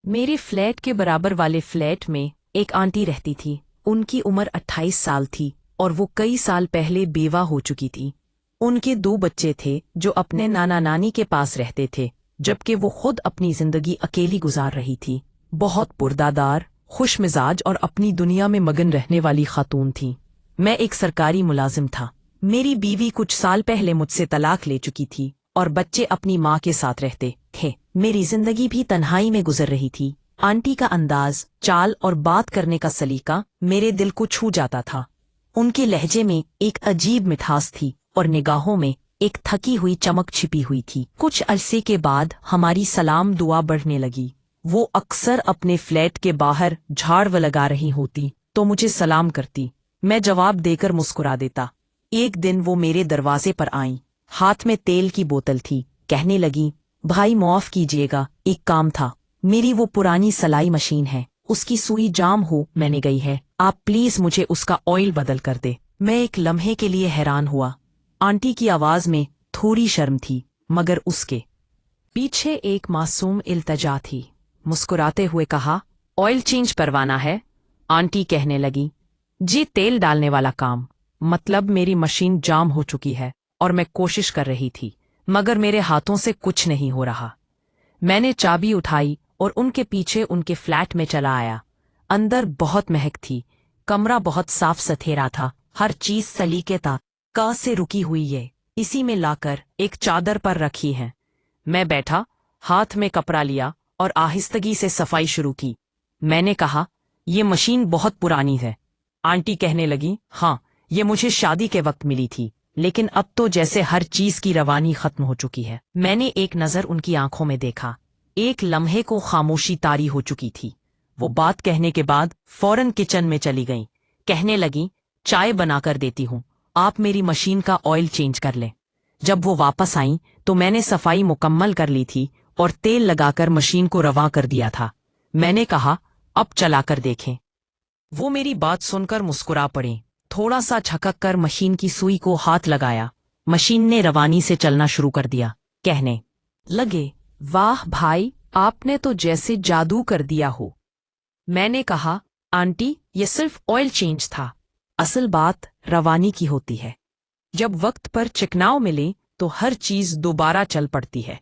मेरे फ्लैट के बराबर वाले फ्लैट में एक आंटी रहती थी। उनकी उम्र 28 साल थी और वो कई साल पहले बेवा हो चुकी थी। उनके 2 बच्चे थे जो अपने नाना नानी के पास रहते थे, जबकि वो खुद अपनी जिंदगी अकेली गुजार रही थी। बहुत पुरदादार, खुश मिजाज और अपनी दुनिया में मगन रहने वाली खातून थी। मैं एक सरकारी मुलाजिम था। मेरी बीवी कुछ साल पहले मुझसे तलाक ले चुकी थी और बच्चे अपनी माँ के साथ रहते थे। मेरी जिंदगी भी तन्हाई में गुजर रही थी। आंटी का अंदाज, चाल और बात करने का सलीका मेरे दिल को छू जाता था। उनके लहजे में एक अजीब मिठास थी और निगाहों में एक थकी हुई चमक छिपी हुई थी। कुछ अरसे के बाद हमारी सलाम दुआ बढ़ने लगी। वो अक्सर अपने फ्लैट के बाहर झाड़ लगा रही होती तो मुझे सलाम करती। मैं जवाब देकर मुस्कुरा देता। एक दिन वो मेरे दरवाजे पर आईं। हाथ में तेल की बोतल थी। कहने लगी, भाई माफ कीजिएगा, एक काम था। मेरी वो पुरानी सलाई मशीन है, उसकी सुई जाम हो मैंने गई है। आप प्लीज मुझे उसका ऑयल बदल कर दे। मैं एक लम्हे के लिए हैरान हुआ। आंटी की आवाज में थोड़ी शर्म थी, मगर उसके पीछे एक मासूम इल्तजा थी। मुस्कुराते हुए कहा, ऑयल चेंज करवाना है? आंटी कहने लगी, जी तेल डालने वाला काम। मतलब मेरी मशीन जाम हो चुकी है और मैं कोशिश कर रही थी, मगर मेरे हाथों से कुछ नहीं हो रहा। मैंने चाबी उठाई और उनके पीछे उनके फ्लैट में चला आया। अंदर बहुत महक थी। कमरा बहुत साफ सुथरा था। हर चीज सलीके का से रुकी हुई है। इसी में लाकर एक चादर पर रखी है। मैं बैठा, हाथ में कपड़ा लिया और आहिस्तगी से सफाई शुरू की। मैंने कहा, ये मशीन बहुत पुरानी है। आंटी कहने लगी, हाँ, ये मुझे शादी के वक्त मिली थी, लेकिन अब तो जैसे हर चीज की रवानी खत्म हो चुकी है। मैंने एक नजर उनकी आंखों में देखा। एक लम्हे को खामोशी तारी हो चुकी थी। वो बात कहने के बाद फौरन किचन में चली गईं। कहने लगी, चाय बनाकर देती हूँ, आप मेरी मशीन का ऑयल चेंज कर लें। जब वो वापस आईं तो मैंने सफाई मुकम्मल कर ली थी और तेल लगाकर मशीन को रवां कर दिया था। मैंने कहा, अब चलाकर देखें। वो मेरी बात सुनकर मुस्कुरा पड़े। थोड़ा सा झकक कर मशीन की सुई को हाथ लगाया। मशीन ने रवानी से चलना शुरू कर दिया। कहने लगे, वाह भाई, आपने तो जैसे जादू कर दिया हो। मैंने कहा, आंटी, ये सिर्फ ऑयल चेंज था। असल बात रवानी की होती है। जब वक्त पर चिकनाव मिले तो हर चीज दोबारा चल पड़ती है।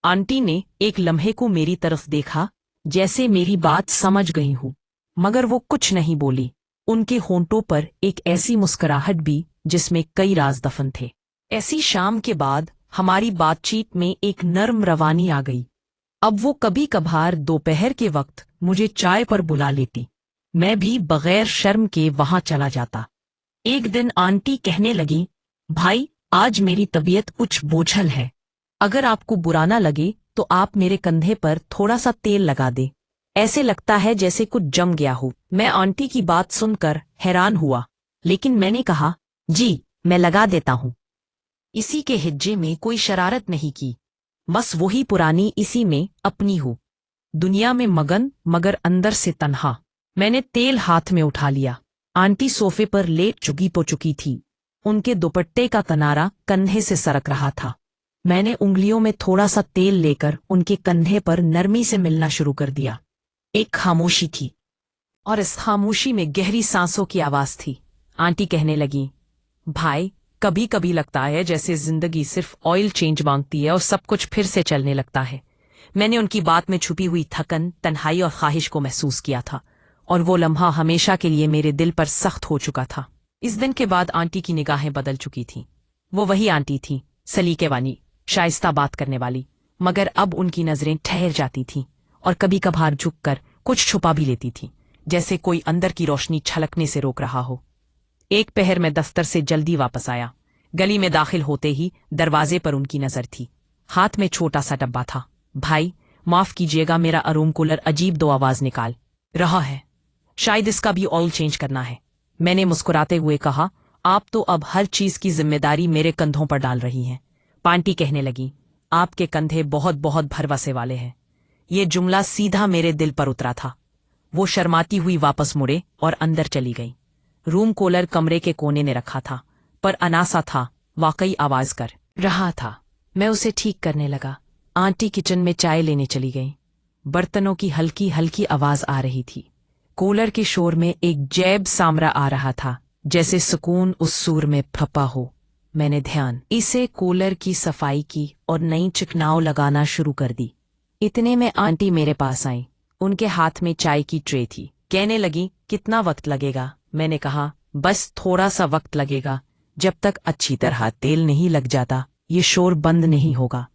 आंटी ने एक लम्हे को मेरी तरफ देखा, जैसे मेरी बात समझ गई हूँ, मगर वो कुछ नहीं बोली। उनके होंठों पर एक ऐसी मुस्कुराहट भी जिसमें कई राज दफन थे। ऐसी शाम के बाद हमारी बातचीत में एक नर्म रवानी आ गई। अब वो कभी कभार दोपहर के वक्त मुझे चाय पर बुला लेती। मैं भी बगैर शर्म के वहां चला जाता। एक दिन आंटी कहने लगी, भाई, आज मेरी तबीयत कुछ बोझल है। अगर आपको बुरा ना लगे तो आप मेरे कंधे पर थोड़ा सा तेल लगा दे। ऐसे लगता है जैसे कुछ जम गया हो। मैं आंटी की बात सुनकर हैरान हुआ, लेकिन मैंने कहा, जी, मैं लगा देता हूँ। इसी के हिज्जे में कोई शरारत नहीं की। बस वही पुरानी इसी में अपनी हो। दुनिया में मगन मगर अंदर से तन्हा। मैंने तेल हाथ में उठा लिया। आंटी सोफे पर लेट चुकी थी। उनके दुपट्टे का किनारा कंधे से सरक रहा था। मैंने उंगलियों में थोड़ा सा तेल लेकर उनके कंधे पर नरमी से मिलना शुरू कर दिया। एक खामोशी थी और इस खामोशी में गहरी सांसों की आवाज थी। आंटी कहने लगी, भाई, कभी कभी लगता है जैसे जिंदगी सिर्फ ऑयल चेंज मांगती है और सब कुछ फिर से चलने लगता है। मैंने उनकी बात में छुपी हुई थकन, तन्हाई और ख्वाहिश को महसूस किया था, और वो लम्हा हमेशा के लिए मेरे दिल पर सख्त हो चुका था। इस दिन के बाद आंटी की निगाहें बदल चुकी थीं। वो वही आंटी थी, सलीके वाली, शाइस्ता बात करने वाली, मगर अब उनकी नजरें ठहर जाती थीं और कभी कभार झुककर कुछ छुपा भी लेती थीं, जैसे कोई अंदर की रोशनी छलकने से रोक रहा हो। एक पहर में दफ्तर से जल्दी वापस आया। गली में दाखिल होते ही दरवाजे पर उनकी नजर थी। हाथ में छोटा सा डब्बा था। भाई, माफ कीजिएगा, मेरा रूम कूलर अजीब दो आवाज निकाल रहा है। शायद इसका भी ऑयल चेंज करना है। मैंने मुस्कुराते हुए कहा, आप तो अब हर चीज की जिम्मेदारी मेरे कंधों पर डाल रही हैं। आंटी कहने लगी, आपके कंधे बहुत बहुत भरवसे वाले हैं। ये जुमला सीधा मेरे दिल पर उतरा था। वो शर्माती हुई वापस मुड़े और अंदर चली गई। रूम कूलर कमरे के कोने में रखा था, पर अनासा था, वाकई आवाज कर रहा था। मैं उसे ठीक करने लगा। आंटी किचन में चाय लेने चली गई। बर्तनों की हल्की हल्की आवाज आ रही थी। कूलर के शोर में एक जैब सामरा आ रहा था, जैसे सुकून उस सूर में फपा हो। मैंने ध्यान इसे कूलर की सफाई की और नई चिकनाव लगाना शुरू कर दी। इतने में आंटी मेरे पास आई। उनके हाथ में चाय की ट्रे थी। कहने लगी, कितना वक्त लगेगा? मैंने कहा, बस थोड़ा सा वक्त लगेगा, जब तक अच्छी तरह तेल नहीं लग जाता ये शोर बंद नहीं होगा।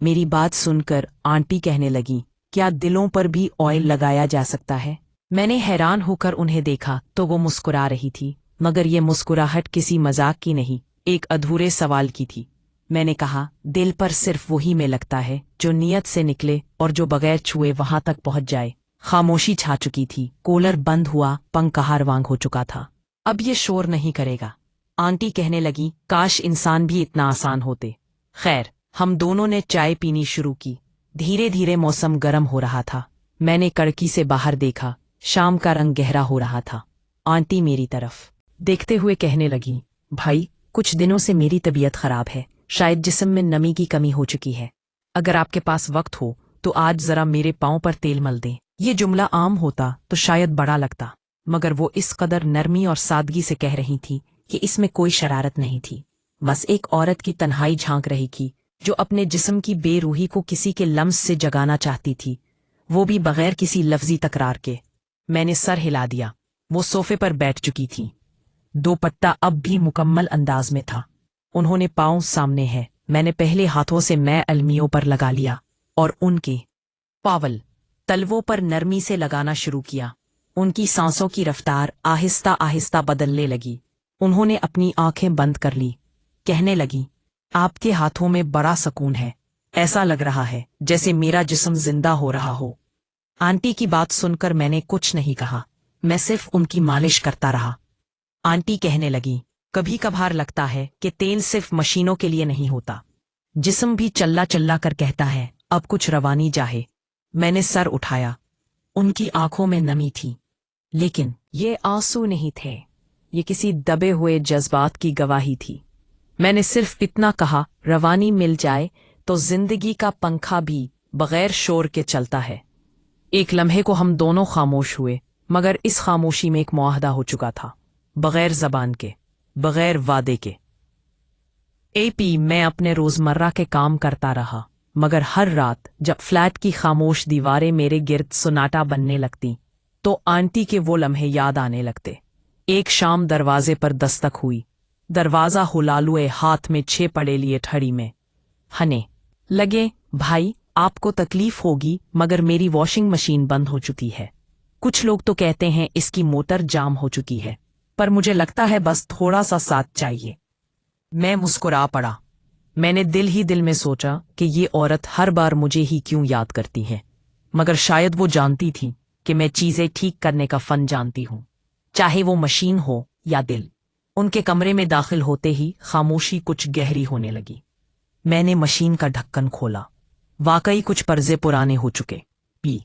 मेरी बात सुनकर आंटी कहने लगी, क्या दिलों पर भी ऑयल लगाया जा सकता है? मैंने हैरान होकर उन्हें देखा तो वो मुस्कुरा रही थी, मगर ये मुस्कुराहट किसी मजाक की नहीं, एक अधूरे सवाल की थी। मैंने कहा, दिल पर सिर्फ वही में लगता है जो नियत से निकले और जो बगैर छुए वहां तक पहुंच जाए। खामोशी छा चुकी थी। कूलर बंद हुआ, पंखा हारवांग हो चुका था। अब ये शोर नहीं करेगा। आंटी कहने लगी, काश इंसान भी इतना आसान होते। खैर, हम दोनों ने चाय पीनी शुरू की। धीरे धीरे मौसम गर्म हो रहा था। मैंने कड़की से बाहर देखा। शाम का रंग गहरा हो रहा था। आंटी मेरी तरफ देखते हुए कहने लगी, भाई, कुछ दिनों से मेरी तबीयत खराब है। शायद जिस्म में नमी की कमी हो चुकी है। अगर आपके पास वक्त हो तो आज जरा मेरे पांव पर तेल मल दें। ये जुमला आम होता तो शायद बड़ा लगता, मगर वो इस कदर नरमी और सादगी से कह रही थी कि इसमें कोई शरारत नहीं थी। बस एक औरत की तन्हाई झांक रही थी, जो अपने जिस्म की बेरूही को किसी के लम्स से जगाना चाहती थी, वो भी बगैर किसी लफ्जी तकरार के। मैंने सर हिला दिया। वो सोफे पर बैठ चुकी थी। दोपट्टा अब भी मुकम्मल अंदाज में था। उन्होंने पांव सामने है। मैंने पहले हाथों से मैं अलमियों पर लगा लिया और उनके पावल तलवों पर नरमी से लगाना शुरू किया। उनकी सांसों की रफ्तार आहिस्ता आहिस्ता बदलने लगी। उन्होंने अपनी आंखें बंद कर ली। कहने लगी, आपके हाथों में बड़ा सुकून है। ऐसा लग रहा है जैसे मेरा जिस्म जिंदा हो रहा हो। आंटी की बात सुनकर मैंने कुछ नहीं कहा। मैं सिर्फ उनकी मालिश करता रहा। आंटी कहने लगी, कभी कभार लगता है कि तेल सिर्फ मशीनों के लिए नहीं होता। जिस्म भी चल्ला चल्ला कर कहता है, अब कुछ रवानी चाहे। मैंने सर उठाया। उनकी आंखों में नमी थी, लेकिन ये आंसू नहीं थे। ये किसी दबे हुए जज्बात की गवाही थी। मैंने सिर्फ इतना कहा, रवानी मिल जाए तो जिंदगी का पंखा भी बगैर शोर के चलता है। एक लम्हे को हम दोनों खामोश हुए, मगर इस खामोशी में एक मुआहदा हो चुका था, बगैर जबान के, बगैर वादे के। एपी मैं अपने रोजमर्रा के काम करता रहा, मगर हर रात जब फ्लैट की खामोश दीवारें मेरे गिर्द सुनाटा बनने लगती तो आंटी के वो लम्हे याद आने लगते। एक शाम दरवाजे पर दस्तक हुई। दरवाजा हुलालुए हाथ में 6 पड़े लिए ठड़ी में हने लगे, भाई आपको तकलीफ होगी, मगर मेरी वॉशिंग मशीन बंद हो चुकी है। कुछ लोग तो कहते हैं इसकी मोटर जाम हो चुकी है, पर मुझे लगता है बस थोड़ा सा साथ चाहिए। मैं मुस्कुरा पड़ा। मैंने दिल ही दिल में सोचा कि ये औरत हर बार मुझे ही क्यों याद करती है, मगर शायद वो जानती थी कि मैं चीजें ठीक करने का फन जानती हूँ, चाहे वो मशीन हो या दिल। उनके कमरे में दाखिल होते ही खामोशी कुछ गहरी होने लगी। मैंने मशीन का ढक्कन खोला। वाकई कुछ पर्जे पुराने हो चुके। पी